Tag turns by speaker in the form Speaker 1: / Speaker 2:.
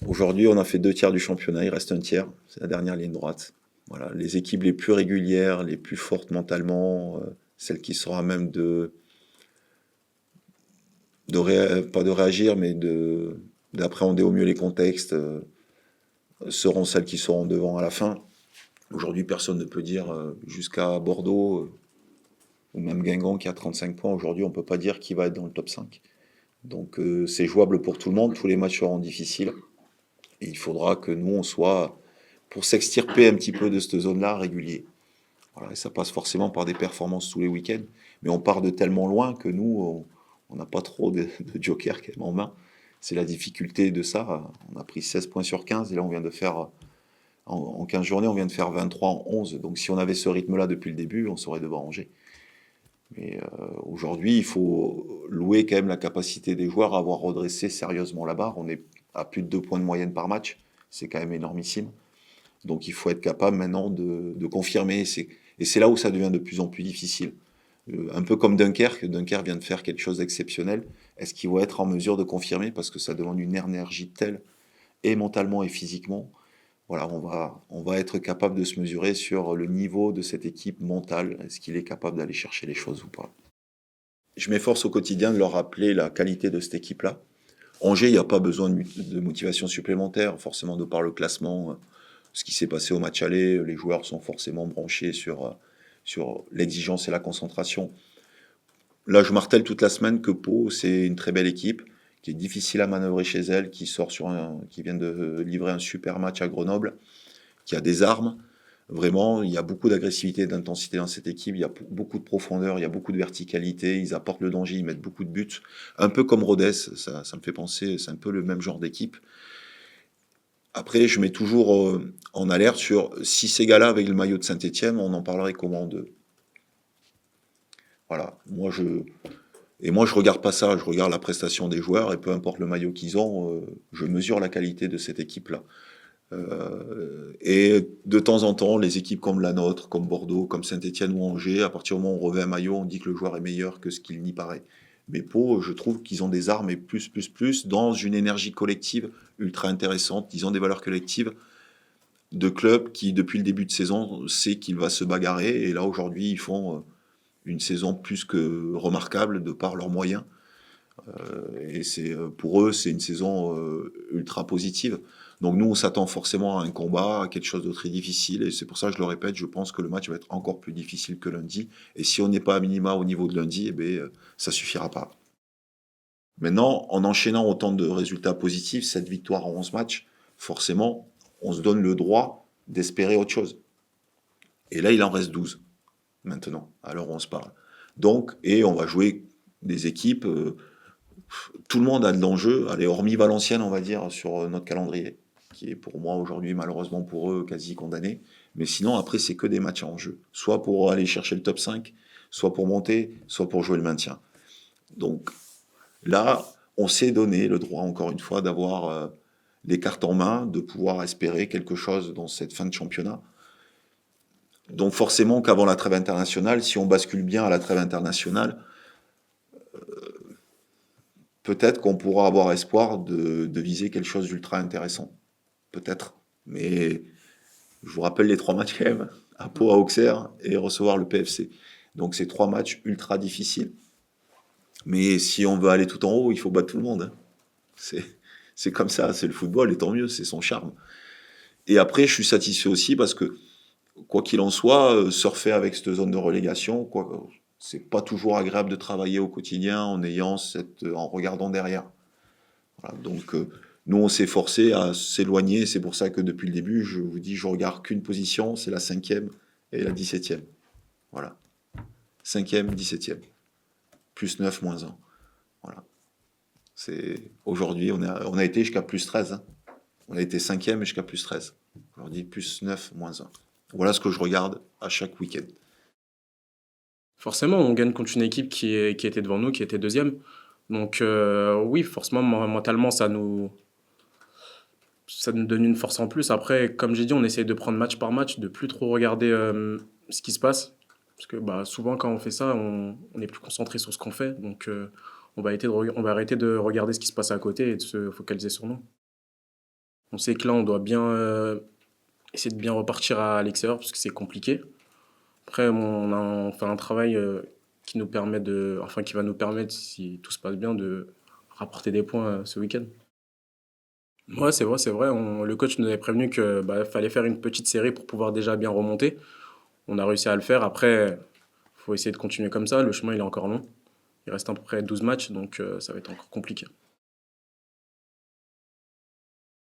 Speaker 1: Aujourd'hui, on a fait 2 tiers du championnat, il reste un tiers, c'est la dernière ligne droite. Voilà, les équipes les plus régulières, les plus fortes mentalement, celles qui seront à même pas de réagir, mais d'appréhender au mieux les contextes, seront celles qui seront devant à la fin. Aujourd'hui, personne ne peut dire, jusqu'à Bordeaux, ou même Guingamp qui a 35 points, aujourd'hui, on ne peut pas dire qui va être dans le top 5. Donc c'est jouable pour tout le monde, tous les matchs seront difficiles. Et il faudra que nous, on soit, pour s'extirper un petit peu de cette zone-là, régulier. Voilà, et ça passe forcément par des performances tous les week-ends. Mais on part de tellement loin que nous, on n'a pas trop de joker quand même en main. C'est la difficulté de ça. On a pris 16 points sur 15 et là on vient de faire, en 15 journées, on vient de faire 23 en 11. Donc si on avait ce rythme-là depuis le début, on saurait devant Angers. Mais aujourd'hui, il faut louer quand même la capacité des joueurs à avoir redressé sérieusement la barre. On est à plus de 2 points de moyenne par match. C'est quand même énormissime. Donc il faut être capable maintenant de confirmer. Et c'est là où ça devient de plus en plus difficile. Un peu comme Dunkerque. Dunkerque vient de faire quelque chose d'exceptionnel. Est-ce qu'ils vont être en mesure de confirmer? Parce que ça demande une énergie telle, et mentalement et physiquement. Voilà, on va être capable de se mesurer sur le niveau de cette équipe mentale. Est-ce qu'il est capable d'aller chercher les choses ou pas? Je m'efforce au quotidien de leur rappeler la qualité de cette équipe-là. Angers, il n'y a pas besoin de motivation supplémentaire, forcément de par le classement, ce qui s'est passé au match aller, les joueurs sont forcément branchés sur l'exigence et la concentration. Là, je martèle toute la semaine que Pau, c'est une très belle équipe, qui est difficile à manœuvrer chez elle, qui vient de livrer un super match à Grenoble, qui a des armes. Vraiment, il y a beaucoup d'agressivité et d'intensité dans cette équipe, il y a beaucoup de profondeur, il y a beaucoup de verticalité, ils apportent le danger, ils mettent beaucoup de buts. Un peu comme Rodez, ça me fait penser, c'est un peu le même genre d'équipe. Après, je mets toujours en alerte sur si ces gars-là, avec le maillot de Saint-Etienne, on en parlerait comment d'eux. Voilà. Moi, je regarde pas ça, je regarde la prestation des joueurs et peu importe le maillot qu'ils ont, je mesure la qualité de cette équipe-là. Et de temps en temps, les équipes comme la nôtre, comme Bordeaux, comme Saint-Etienne ou Angers, à partir du moment où on revêt un maillot, on dit que le joueur est meilleur que ce qu'il n'y paraît. Mais Pau, je trouve qu'ils ont des armes et plus, dans une énergie collective ultra intéressante. Ils ont des valeurs collectives de club qui, depuis le début de saison, sait qu'il va se bagarrer. Et là, aujourd'hui, ils font une saison plus que remarquable de par leurs moyens. Et pour eux, c'est une saison ultra positive. Donc nous, on s'attend forcément à un combat, à quelque chose de très difficile. Et c'est pour ça que je le répète, je pense que le match va être encore plus difficile que lundi. Et si on n'est pas à minima au niveau de lundi, eh bien, ça suffira pas. Maintenant, en enchaînant autant de résultats positifs, cette victoire en 11 matchs, forcément, on se donne le droit d'espérer autre chose. Et là, il en reste 12 maintenant, à l'heure où on se parle. Donc, et on va jouer des équipes, tout le monde a de l'enjeu, allez, hormis Valenciennes, on va dire, sur notre calendrier, qui est pour moi aujourd'hui, malheureusement pour eux, quasi condamné. Mais sinon, après, c'est que des matchs en jeu. Soit pour aller chercher le top 5, soit pour monter, soit pour jouer le maintien. Donc là, on s'est donné le droit, encore une fois, d'avoir les cartes en main, de pouvoir espérer quelque chose dans cette fin de championnat. Donc forcément qu'avant la trêve internationale, si on bascule bien à la trêve internationale, peut-être qu'on pourra avoir espoir de viser quelque chose d'ultra intéressant. Peut-être. Mais je vous rappelle les 3 matchs quand même, à Pau, à Auxerre et recevoir le PFC. Donc c'est 3 matchs ultra difficiles. Mais si on veut aller tout en haut, il faut battre tout le monde, hein. C'est, c'est comme ça, c'est le football, et tant mieux, c'est son charme. Et après, je suis satisfait aussi parce que, quoi qu'il en soit, surfer avec cette zone de relégation, quoi, c'est pas toujours agréable de travailler au quotidien en regardant derrière. Voilà, donc, nous, on s'est forcé à s'éloigner. C'est pour ça que depuis le début, je vous dis, je regarde qu'une position, c'est la cinquième et la 17e. Voilà. Cinquième, 17e. Plus 9, moins 1. Voilà. Aujourd'hui, on a été jusqu'à plus 13, hein. On a été cinquième jusqu'à plus 13. Aujourd'hui, plus 9, moins 1. Voilà ce que je regarde à chaque week-end.
Speaker 2: Forcément, on gagne contre une équipe qui était devant nous, qui était deuxième. Donc oui, forcément, mentalement, ça nous donne une force en plus. Après, comme j'ai dit, on essaye de prendre match par match, de plus trop regarder ce qui se passe. Parce que bah, souvent, quand on fait ça, on est plus concentré sur ce qu'on fait. Donc on va arrêter de regarder ce qui se passe à côté et de se focaliser sur nous. On sait que là, on doit bien essayer de bien repartir à l'extérieur parce que c'est compliqué. Après, on fait un travail qui nous permet enfin, qui va nous permettre, si tout se passe bien, de rapporter des points ce week-end. Ouais, c'est vrai, c'est vrai. Le coach nous avait prévenu que fallait faire une petite série pour pouvoir déjà bien remonter. On a réussi à le faire. Après, faut essayer de continuer comme ça. Le chemin, il est encore long. Il reste à peu près 12 matchs, donc ça va être encore compliqué.